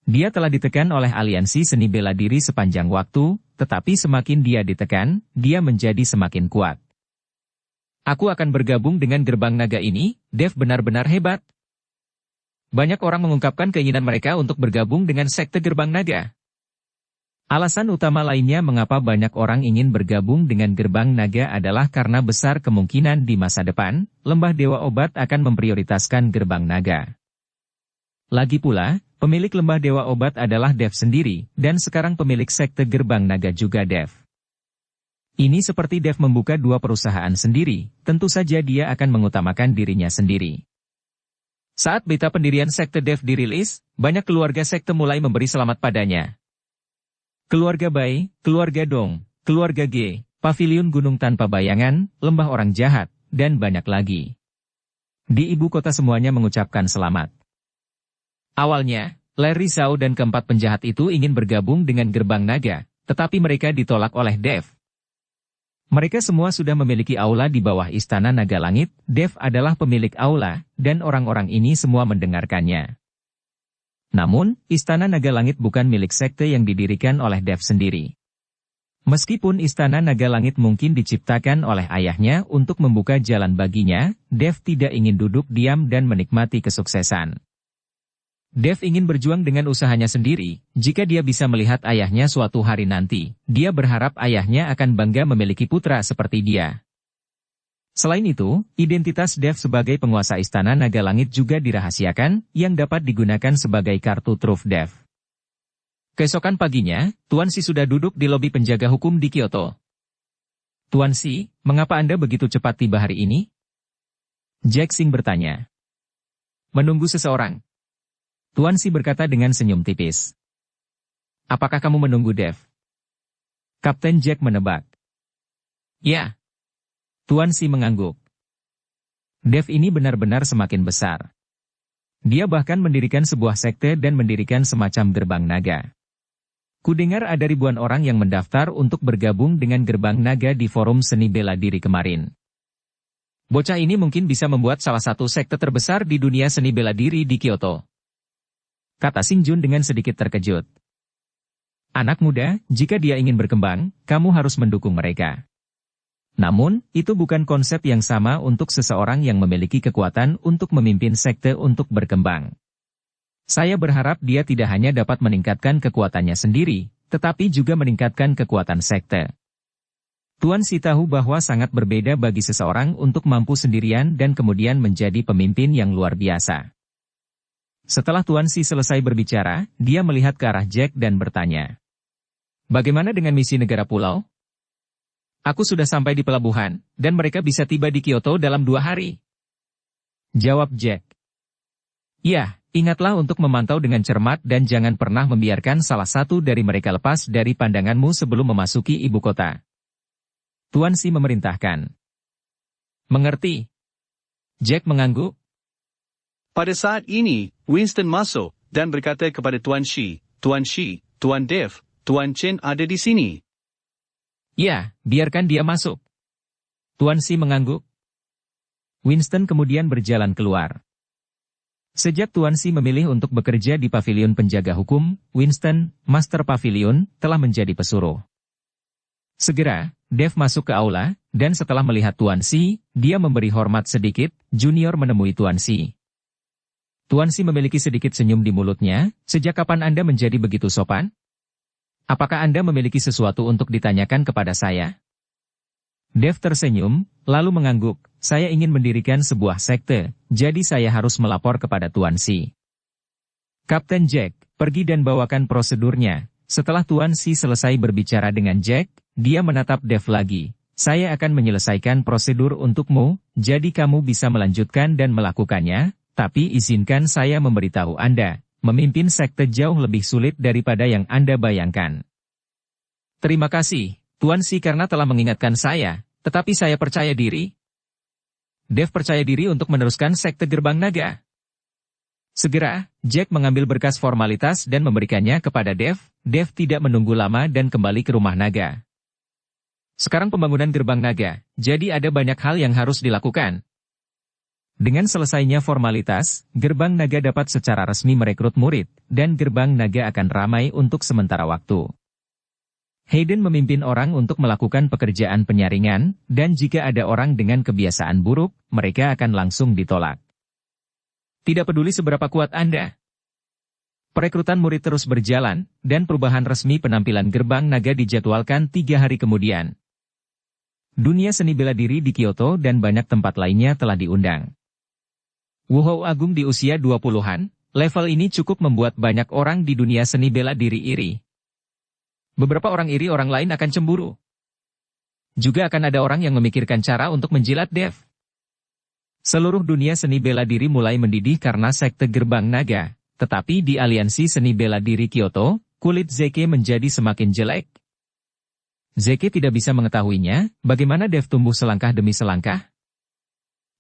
Dia telah ditekan oleh aliansi seni bela diri sepanjang waktu, tetapi semakin dia ditekan, dia menjadi semakin kuat. Aku akan bergabung dengan gerbang naga ini, Dev benar-benar hebat. Banyak orang mengungkapkan keinginan mereka untuk bergabung dengan sekte gerbang naga. Alasan utama lainnya mengapa banyak orang ingin bergabung dengan gerbang naga adalah karena besar kemungkinan di masa depan, Lembah Dewa Obat akan memprioritaskan gerbang naga. Lagi pula, pemilik Lembah Dewa Obat adalah Dev sendiri, dan sekarang pemilik sekte gerbang naga juga Dev. Ini seperti Dev membuka dua perusahaan sendiri, tentu saja dia akan mengutamakan dirinya sendiri. Saat berita pendirian sekte Dev dirilis, banyak keluarga sekte mulai memberi selamat padanya. Keluarga Bai, keluarga Dong, keluarga G, Paviliun Gunung Tanpa Bayangan, Lembah Orang Jahat, dan banyak lagi. Di ibu kota semuanya mengucapkan selamat. Awalnya, Larry Zhao dan keempat penjahat itu ingin bergabung dengan gerbang naga, tetapi mereka ditolak oleh Dev. Mereka semua sudah memiliki aula di bawah Istana Naga Langit, Dev adalah pemilik aula, dan orang-orang ini semua mendengarkannya. Namun, Istana Naga Langit bukan milik sekte yang didirikan oleh Dev sendiri. Meskipun Istana Naga Langit mungkin diciptakan oleh ayahnya untuk membuka jalan baginya, Dev tidak ingin duduk diam dan menikmati kesuksesan. Dev ingin berjuang dengan usahanya sendiri, jika dia bisa melihat ayahnya suatu hari nanti, dia berharap ayahnya akan bangga memiliki putra seperti dia. Selain itu, identitas Dev sebagai penguasa Istana Naga Langit juga dirahasiakan, yang dapat digunakan sebagai kartu truf Dev. Keesokan paginya, Tuan Si sudah duduk di lobi penjaga hukum di Kyoto. Tuan Si, mengapa Anda begitu cepat tiba hari ini? Jack Sing bertanya. Menunggu seseorang. Tuan Si berkata dengan senyum tipis. Apakah kamu menunggu Dev? Kapten Jack menebak. Ya. Tuan Si mengangguk. Dev ini benar-benar semakin besar. Dia bahkan mendirikan sebuah sekte dan mendirikan semacam gerbang naga. Kudengar ada ribuan orang yang mendaftar untuk bergabung dengan gerbang naga di forum seni bela diri kemarin. Bocah ini mungkin bisa membuat salah satu sekte terbesar di dunia seni bela diri di Kyoto. Kata Sing Jun dengan sedikit terkejut. Anak muda, jika dia ingin berkembang, kamu harus mendukung mereka. Namun, itu bukan konsep yang sama untuk seseorang yang memiliki kekuatan untuk memimpin sekte untuk berkembang. Saya berharap dia tidak hanya dapat meningkatkan kekuatannya sendiri, tetapi juga meningkatkan kekuatan sekte. Tuan Si tahu bahwa sangat berbeda bagi seseorang untuk mampu sendirian dan kemudian menjadi pemimpin yang luar biasa. Setelah Tuan Si selesai berbicara, dia melihat ke arah Jack dan bertanya. Bagaimana dengan misi negara pulau? Aku sudah sampai di pelabuhan, dan mereka bisa tiba di Kyoto dalam 2 hari. Jawab Jack. Ya, ingatlah untuk memantau dengan cermat dan jangan pernah membiarkan salah satu dari mereka lepas dari pandanganmu sebelum memasuki ibu kota. Tuan Si memerintahkan. Mengerti? Jack mengangguk. Pada saat ini, Winston masuk dan berkata kepada Tuan Shi, Tuan Dev, Tuan Chen ada di sini. Ya, biarkan dia masuk. Tuan Si mengangguk. Winston kemudian berjalan keluar. Sejak Tuan Si memilih untuk bekerja di pavilion penjaga hukum, Winston, Master Pavilion, telah menjadi pesuruh. Segera, Dev masuk ke aula, dan setelah melihat Tuan Si, dia memberi hormat sedikit, Junior menemui Tuan Si. Tuan Si memiliki sedikit senyum di mulutnya, sejak kapan Anda menjadi begitu sopan? Apakah Anda memiliki sesuatu untuk ditanyakan kepada saya? Dev tersenyum, lalu mengangguk, saya ingin mendirikan sebuah sekte, jadi saya harus melapor kepada Tuan Si. Kapten Jack, pergi dan bawakan prosedurnya. Setelah Tuan Si selesai berbicara dengan Jack, dia menatap Dev lagi. Saya akan menyelesaikan prosedur untukmu, jadi kamu bisa melanjutkan dan melakukannya. Tapi izinkan saya memberitahu Anda, memimpin sekte jauh lebih sulit daripada yang Anda bayangkan. Terima kasih, Tuan Si karena telah mengingatkan saya, tetapi saya percaya diri. Dev percaya diri untuk meneruskan sekte gerbang naga. Segera, Jack mengambil berkas formalitas dan memberikannya kepada Dev. Dev tidak menunggu lama dan kembali ke rumah naga. Sekarang pembangunan gerbang naga, jadi ada banyak hal yang harus dilakukan. Dengan selesainya formalitas, gerbang naga dapat secara resmi merekrut murid, dan gerbang naga akan ramai untuk sementara waktu. Hayden memimpin orang untuk melakukan pekerjaan penyaringan, dan jika ada orang dengan kebiasaan buruk, mereka akan langsung ditolak. Tidak peduli seberapa kuat Anda. Perekrutan murid terus berjalan, dan perubahan resmi penampilan gerbang naga dijadwalkan 3 hari kemudian. Dunia seni bela diri di Kyoto dan banyak tempat lainnya telah diundang. Wuhou Agung di usia 20-an, level ini cukup membuat banyak orang di dunia seni bela diri iri. Beberapa orang iri orang lain akan cemburu. Juga akan ada orang yang memikirkan cara untuk menjilat Dev. Seluruh dunia seni bela diri mulai mendidih karena sekte gerbang naga, tetapi di aliansi seni bela diri Kyoto, kulit Zeke menjadi semakin jelek. Zeke tidak bisa mengetahuinya, bagaimana Dev tumbuh selangkah demi selangkah.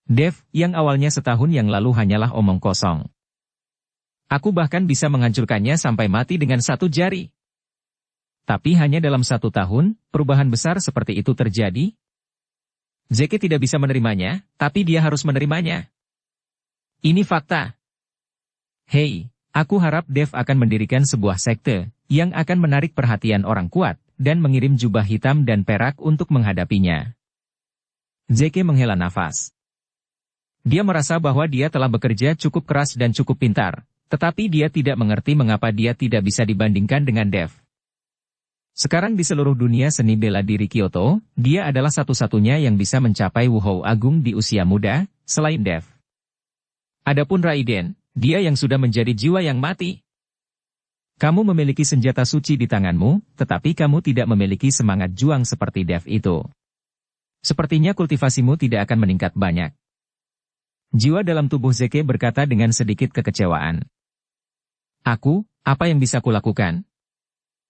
Dev, yang awalnya setahun yang lalu hanyalah omong kosong. Aku bahkan bisa menghancurkannya sampai mati dengan 1 jari. Tapi hanya dalam 1 tahun, perubahan besar seperti itu terjadi. Zeke tidak bisa menerimanya, tapi dia harus menerimanya. Ini fakta. Hei, aku harap Dev akan mendirikan sebuah sekte, yang akan menarik perhatian orang kuat, dan mengirim jubah hitam dan perak untuk menghadapinya. Zeke menghela nafas. Dia merasa bahwa dia telah bekerja cukup keras dan cukup pintar, tetapi dia tidak mengerti mengapa dia tidak bisa dibandingkan dengan Dev. Sekarang di seluruh dunia seni bela diri Kyoto, dia adalah satu-satunya yang bisa mencapai Wuhou Agung di usia muda, selain Dev. Adapun Raiden, dia yang sudah menjadi jiwa yang mati. Kamu memiliki senjata suci di tanganmu, tetapi kamu tidak memiliki semangat juang seperti Dev itu. Sepertinya kultivasimu tidak akan meningkat banyak. Jiwa dalam tubuh Zeke berkata dengan sedikit kekecewaan. Aku, apa yang bisa kulakukan?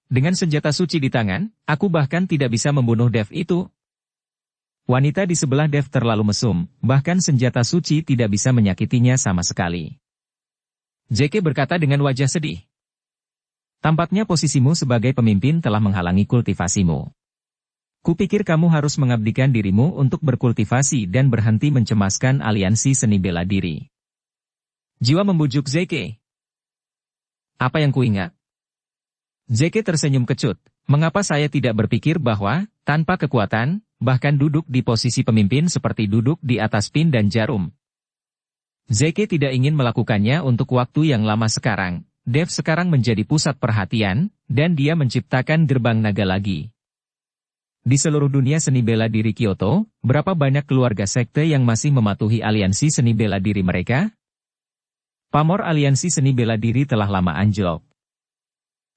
Dengan senjata suci di tangan, aku bahkan tidak bisa membunuh Dev itu. Wanita di sebelah Dev terlalu mesum, bahkan senjata suci tidak bisa menyakitinya sama sekali. Zeke berkata dengan wajah sedih. Tampaknya posisimu sebagai pemimpin telah menghalangi kultivasimu. Kupikir kamu harus mengabdikan dirimu untuk berkultivasi dan berhenti mencemaskan aliansi seni bela diri. Jiwa membujuk Zeke. Apa yang kuingat? Zeke tersenyum kecut. Mengapa saya tidak berpikir bahwa, tanpa kekuatan, bahkan duduk di posisi pemimpin seperti duduk di atas pin dan jarum? Zeke tidak ingin melakukannya untuk waktu yang lama sekarang. Dev sekarang menjadi pusat perhatian, dan dia menciptakan gerbang naga lagi. Di seluruh dunia seni bela diri Kyoto, berapa banyak keluarga sekte yang masih mematuhi aliansi seni bela diri mereka? Pamor aliansi seni bela diri telah lama anjlok.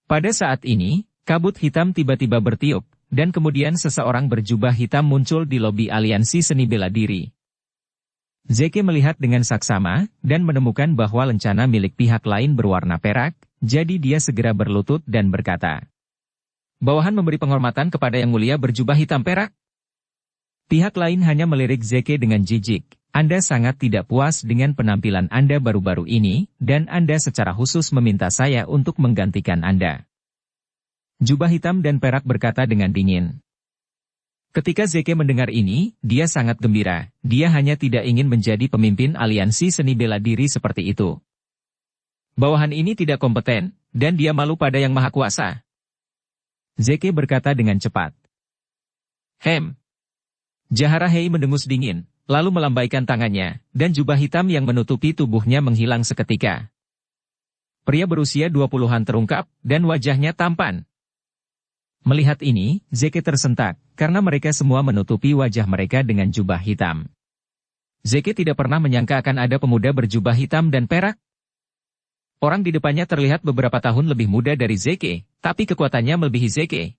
Pada saat ini, kabut hitam tiba-tiba bertiup, dan kemudian seseorang berjubah hitam muncul di lobi aliansi seni bela diri. Zeke melihat dengan saksama, dan menemukan bahwa lencana milik pihak lain berwarna perak, jadi dia segera berlutut dan berkata, "Bawahan memberi penghormatan kepada yang mulia berjubah hitam perak." Pihak lain hanya melirik Zeke dengan jijik. Anda sangat tidak puas dengan penampilan Anda baru-baru ini, dan Anda secara khusus meminta saya untuk menggantikan Anda. Jubah hitam dan perak berkata dengan dingin. Ketika Zeke mendengar ini, dia sangat gembira. Dia hanya tidak ingin menjadi pemimpin aliansi seni bela diri seperti itu. Bawahan ini tidak kompeten, dan dia malu pada Yang Maha Kuasa. Zeke berkata dengan cepat. Jahara Hei mendengus dingin, lalu melambaikan tangannya, dan jubah hitam yang menutupi tubuhnya menghilang seketika. Pria berusia 20-an terungkap, dan wajahnya tampan. Melihat ini, Zeke tersentak, karena mereka semua menutupi wajah mereka dengan jubah hitam. Zeke tidak pernah menyangka akan ada pemuda berjubah hitam dan perak. Orang di depannya terlihat beberapa tahun lebih muda dari Zeke, tapi kekuatannya melebihi Zeke.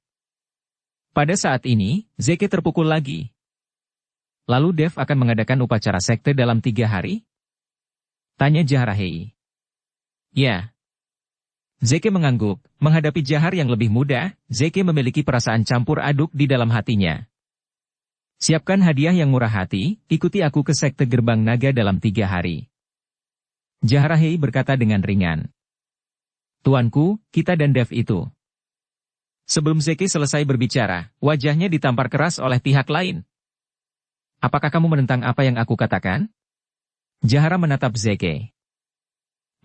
Pada saat ini, Zeke terpukul lagi. Lalu Dev akan mengadakan upacara sekte dalam 3 hari? Tanya Jahara Hei. Ya. Zeke mengangguk. Menghadapi Jahar yang lebih muda, Zeke memiliki perasaan campur aduk di dalam hatinya. Siapkan hadiah yang murah hati, ikuti aku ke sekte gerbang naga dalam 3 hari. Jahara Hei berkata dengan ringan. Tuanku, kita dan Dev itu. Sebelum Zeke selesai berbicara, wajahnya ditampar keras oleh pihak lain. Apakah kamu menentang apa yang aku katakan? Jahara menatap Zeke.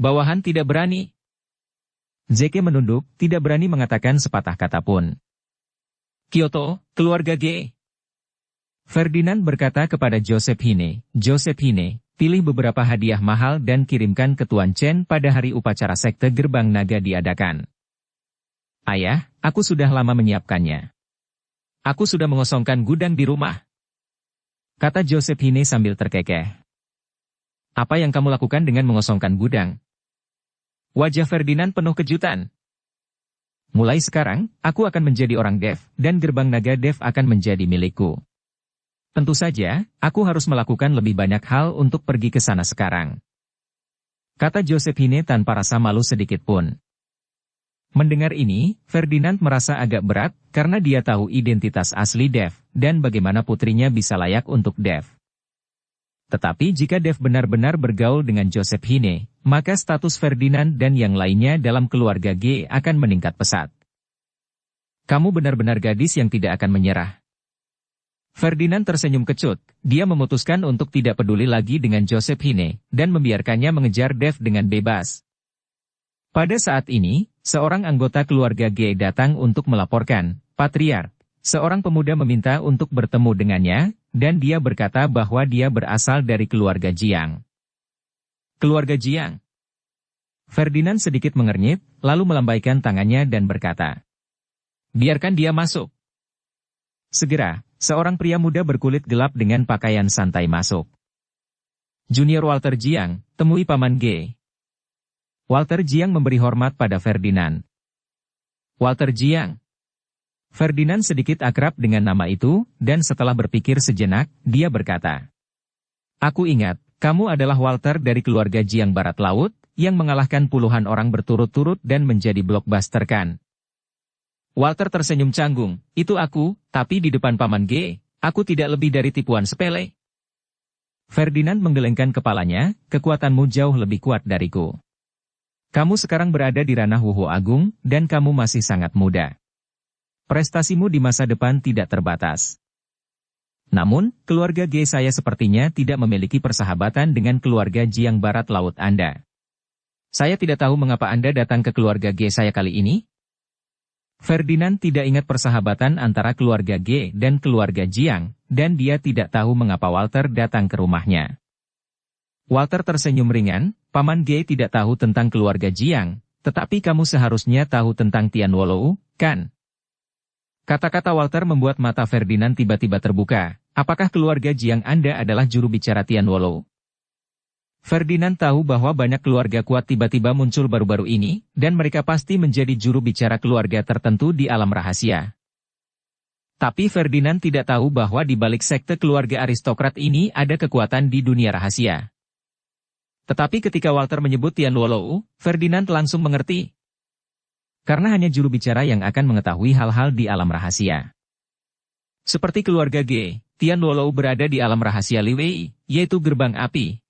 Bawahan tidak berani. Zeke menunduk, tidak berani mengatakan sepatah kata pun. Kyoto, keluarga Ge. Ferdinand berkata kepada Joseph Hine, pilih beberapa hadiah mahal dan kirimkan ke Tuan Chen pada hari upacara sekte Gerbang Naga diadakan. Ayah, aku sudah lama menyiapkannya. Aku sudah mengosongkan gudang di rumah. Kata Joseph Hine sambil terkekeh. Apa yang kamu lakukan dengan mengosongkan gudang? Wajah Ferdinand penuh kejutan. Mulai sekarang, aku akan menjadi orang Dev, dan Gerbang Naga Dev akan menjadi milikku. Tentu saja, aku harus melakukan lebih banyak hal untuk pergi ke sana sekarang. Kata Joseph Hine tanpa rasa malu sedikit pun. Mendengar ini, Ferdinand merasa agak berat, karena dia tahu identitas asli Dev, dan bagaimana putrinya bisa layak untuk Dev. Tetapi jika Dev benar-benar bergaul dengan Joseph Hine, maka status Ferdinand dan yang lainnya dalam keluarga G akan meningkat pesat. Kamu benar-benar gadis yang tidak akan menyerah. Ferdinand tersenyum kecut, dia memutuskan untuk tidak peduli lagi dengan Joseph Hine, dan membiarkannya mengejar Dev dengan bebas. Pada saat ini, seorang anggota keluarga G datang untuk melaporkan, Patriark, seorang pemuda meminta untuk bertemu dengannya, dan dia berkata bahwa dia berasal dari keluarga Jiang. Keluarga Jiang. Ferdinand sedikit mengernyit, lalu melambaikan tangannya dan berkata, biarkan dia masuk. Segera, seorang pria muda berkulit gelap dengan pakaian santai masuk. Junior Walter Jiang, temui Paman G. Walter Jiang memberi hormat pada Ferdinand. Walter Jiang. Ferdinand sedikit akrab dengan nama itu, dan setelah berpikir sejenak, dia berkata, aku ingat, kamu adalah Walter dari keluarga Jiang Barat Laut, yang mengalahkan puluhan orang berturut-turut dan menjadi blockbuster kan? Walter tersenyum canggung, itu aku, tapi di depan Paman G, aku tidak lebih dari tipuan sepele. Ferdinand menggelengkan kepalanya, kekuatanmu jauh lebih kuat dariku. Kamu sekarang berada di ranah Wuhu Agung, dan kamu masih sangat muda. Prestasimu di masa depan tidak terbatas. Namun, keluarga G saya sepertinya tidak memiliki persahabatan dengan keluarga Jiang Barat Laut Anda. Saya tidak tahu mengapa Anda datang ke keluarga G saya kali ini. Ferdinand tidak ingat persahabatan antara keluarga G dan keluarga Jiang, dan dia tidak tahu mengapa Walter datang ke rumahnya. Walter tersenyum ringan, Paman G tidak tahu tentang keluarga Jiang, tetapi kamu seharusnya tahu tentang Tian Wolou, kan? Kata-kata Walter membuat mata Ferdinand tiba-tiba terbuka. Apakah keluarga Jiang Anda adalah juru bicara Tian Wolou? Ferdinand tahu bahwa banyak keluarga kuat tiba-tiba muncul baru-baru ini, dan mereka pasti menjadi juru bicara keluarga tertentu di alam rahasia. Tapi Ferdinand tidak tahu bahwa di balik sekte keluarga aristokrat ini ada kekuatan di dunia rahasia. Tetapi ketika Walter menyebut Tian Wolou, Ferdinand langsung mengerti. Karena hanya juru bicara yang akan mengetahui hal-hal di alam rahasia. Seperti keluarga G, Tian Wolou berada di alam rahasia Liwei, yaitu gerbang api.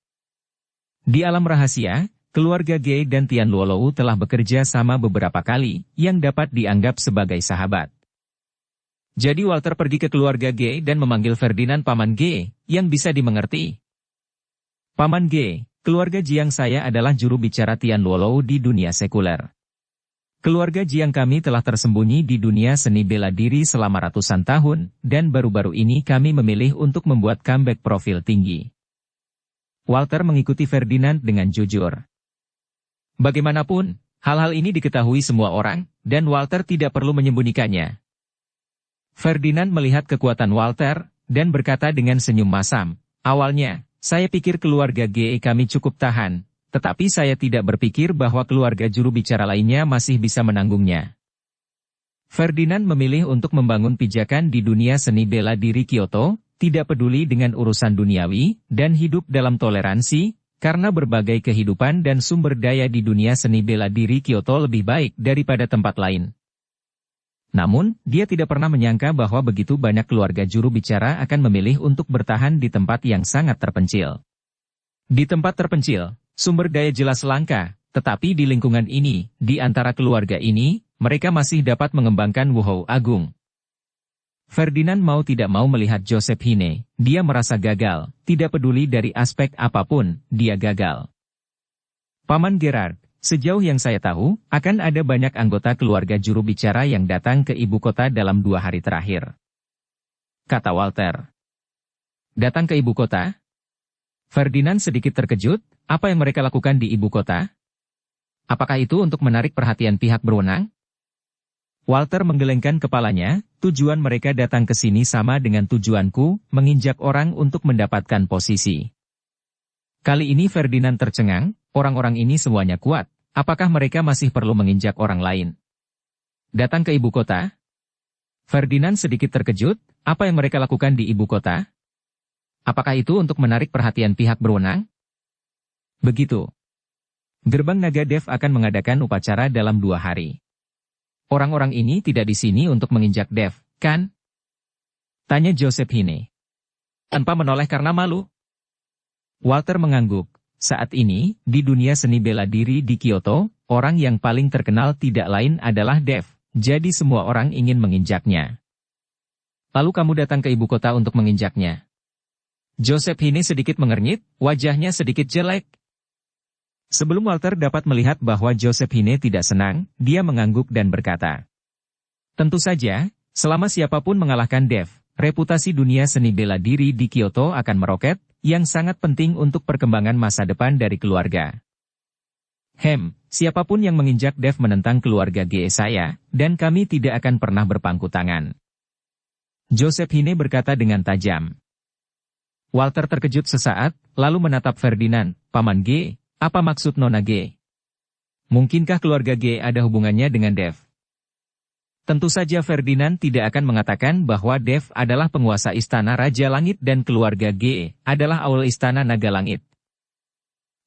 Di alam rahasia, keluarga G dan Tian Wolou telah bekerja sama beberapa kali, yang dapat dianggap sebagai sahabat. Jadi Walter pergi ke keluarga G dan memanggil Ferdinand Paman G, yang bisa dimengerti. Paman G, keluarga Jiang saya adalah juru bicara Tian Wolou di dunia sekuler. Keluarga Jiang kami telah tersembunyi di dunia seni bela diri selama ratusan tahun, dan baru-baru ini kami memilih untuk membuat comeback profil tinggi. Walter mengikuti Ferdinand dengan jujur. Bagaimanapun, hal-hal ini diketahui semua orang, dan Walter tidak perlu menyembunyikannya. Ferdinand melihat kekuatan Walter, dan berkata dengan senyum masam, awalnya, saya pikir keluarga GE kami cukup tahan, tetapi saya tidak berpikir bahwa keluarga juru bicara lainnya masih bisa menanggungnya. Ferdinand memilih untuk membangun pijakan di dunia seni bela diri Kyoto, tidak peduli dengan urusan duniawi, dan hidup dalam toleransi, karena berbagai kehidupan dan sumber daya di dunia seni bela diri Kyoto lebih baik daripada tempat lain. Namun, dia tidak pernah menyangka bahwa begitu banyak keluarga juru bicara akan memilih untuk bertahan di tempat yang sangat terpencil. Di tempat terpencil, sumber daya jelas langka, Tetapi di lingkungan ini, di antara keluarga ini, mereka masih dapat mengembangkan Wuhou Agung. Ferdinand mau tidak mau melihat Joseph Hine, dia merasa gagal, tidak peduli dari aspek apapun, dia gagal. Paman Gerard, sejauh yang saya tahu, akan ada banyak anggota keluarga juru bicara yang datang ke ibu kota dalam 2 hari terakhir. Kata Walter. Datang ke ibu kota? Ferdinand sedikit terkejut, apa yang mereka lakukan di ibu kota? Apakah itu untuk menarik perhatian pihak berwenang? Walter menggelengkan kepalanya, tujuan mereka datang ke sini sama dengan tujuanku, menginjak orang untuk mendapatkan posisi. Kali ini Ferdinand tercengang, orang-orang ini semuanya kuat, apakah mereka masih perlu menginjak orang lain? Datang ke ibu kota? Ferdinand sedikit terkejut, apa yang mereka lakukan di ibu kota? Apakah itu untuk menarik perhatian pihak berwenang? Begitu. Gerbang Naga Dev akan mengadakan upacara dalam 2 hari. Orang-orang ini tidak di sini untuk menginjak Dev, kan? Tanya Joseph Hine. Tanpa menoleh karena malu. Walter mengangguk. Saat ini, di dunia seni bela diri di Kyoto, orang yang paling terkenal tidak lain adalah Dev, jadi semua orang ingin menginjaknya. Lalu kamu datang ke ibu kota untuk menginjaknya. Joseph Hine sedikit mengernyit, wajahnya sedikit jelek. Sebelum Walter dapat melihat bahwa Joseph Hine tidak senang, dia mengangguk dan berkata, tentu saja, selama siapapun mengalahkan Dev, reputasi dunia seni bela diri di Kyoto akan meroket, yang sangat penting untuk perkembangan masa depan dari keluarga. Siapapun yang menginjak Dev menentang keluarga GE saya, dan kami tidak akan pernah berpangku tangan. Joseph Hine berkata dengan tajam. Walter terkejut sesaat, lalu menatap Ferdinand, Paman G, apa maksud Nona G? Mungkinkah keluarga G ada hubungannya dengan Dev? Tentu saja Ferdinand tidak akan mengatakan bahwa Dev adalah penguasa istana Raja Langit dan keluarga G adalah awal istana Naga Langit.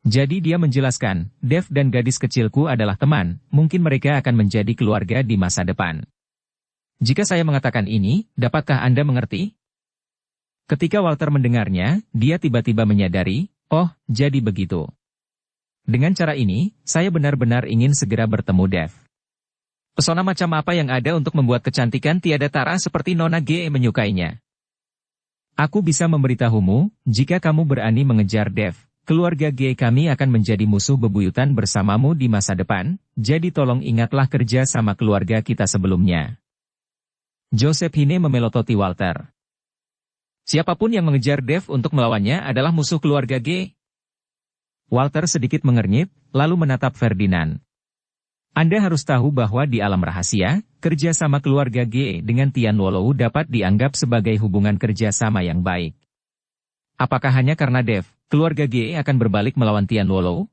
Jadi dia menjelaskan, Dev dan gadis kecilku adalah teman, mungkin mereka akan menjadi keluarga di masa depan. Jika saya mengatakan ini, dapatkah Anda mengerti? Ketika Walter mendengarnya, dia tiba-tiba menyadari, oh, jadi begitu. Dengan cara ini, saya benar-benar ingin segera bertemu Dev. Pesona macam apa yang ada untuk membuat kecantikan tiada tara seperti Nona G menyukainya? Aku bisa memberitahumu, jika kamu berani mengejar Dev, keluarga G kami akan menjadi musuh bebuyutan bersamamu di masa depan, jadi tolong ingatlah kerja sama keluarga kita sebelumnya. Joseph Hine memelototi Walter. Siapapun yang mengejar Dev untuk melawannya adalah musuh keluarga G. Walter sedikit mengernyit, lalu menatap Ferdinand. Anda harus tahu bahwa di alam rahasia, kerjasama keluarga G dengan Tian Wolou dapat dianggap sebagai hubungan kerjasama yang baik. Apakah hanya karena Dev, keluarga G akan berbalik melawan Tian Wolou?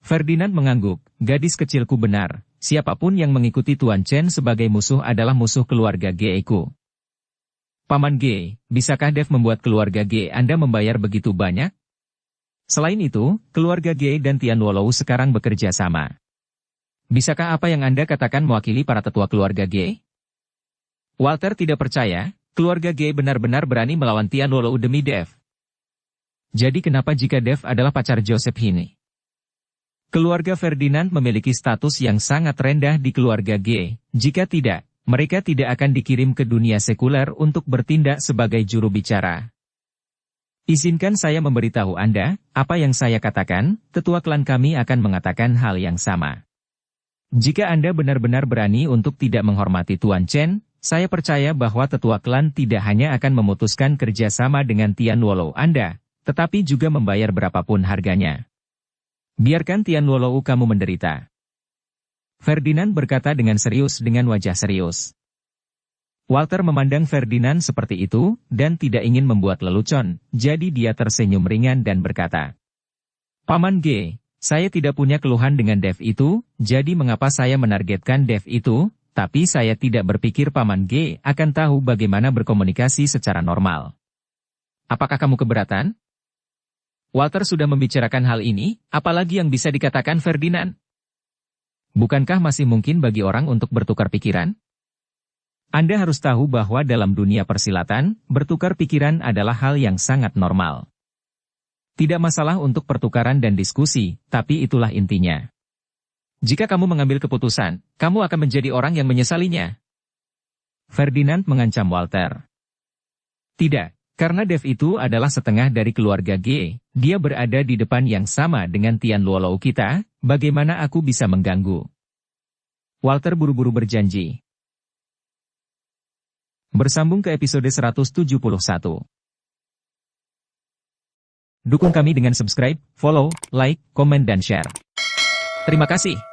Ferdinand mengangguk, gadis kecilku benar, siapapun yang mengikuti Tuan Chen sebagai musuh adalah musuh keluarga G-ku. Paman G, bisakah Dev membuat keluarga G Anda membayar begitu banyak? Selain itu, keluarga G dan Tian Wolou sekarang bekerja sama. Bisakah apa yang Anda katakan mewakili para tetua keluarga G? Walter tidak percaya, keluarga G benar-benar berani melawan Tian Wolou demi Dev. Jadi kenapa jika Dev adalah pacar Joseph Hine? Keluarga Ferdinand memiliki status yang sangat rendah di keluarga G, jika tidak, mereka tidak akan dikirim ke dunia sekuler untuk bertindak sebagai juru bicara. Izinkan saya memberitahu Anda, apa yang saya katakan, tetua klan kami akan mengatakan hal yang sama. Jika Anda benar-benar berani untuk tidak menghormati Tuan Chen, saya percaya bahwa tetua klan tidak hanya akan memutuskan kerjasama dengan Tian Wolou Anda, tetapi juga membayar berapapun harganya. Biarkan Tian Wolou kamu menderita. Ferdinand berkata dengan serius dengan wajah serius. Walter memandang Ferdinand seperti itu, dan tidak ingin membuat lelucon, jadi dia tersenyum ringan dan berkata, Paman G, saya tidak punya keluhan dengan Dev itu, jadi mengapa saya menargetkan Dev itu, tapi saya tidak berpikir Paman G akan tahu bagaimana berkomunikasi secara normal. Apakah kamu keberatan? Walter sudah membicarakan hal ini, apalagi yang bisa dikatakan Ferdinand? Bukankah masih mungkin bagi orang untuk bertukar pikiran? Anda harus tahu bahwa dalam dunia persilatan, bertukar pikiran adalah hal yang sangat normal. Tidak masalah untuk pertukaran dan diskusi, tapi itulah intinya. Jika kamu mengambil keputusan, kamu akan menjadi orang yang menyesalinya. Ferdinand mengancam Walter. Tidak, karena Dev itu adalah setengah dari keluarga G. Dia berada di depan yang sama dengan Tian Luolou kita, bagaimana aku bisa mengganggu? Walter buru-buru berjanji. Bersambung ke episode 171. Dukung kami dengan subscribe, follow, like, komen dan share. Terima kasih.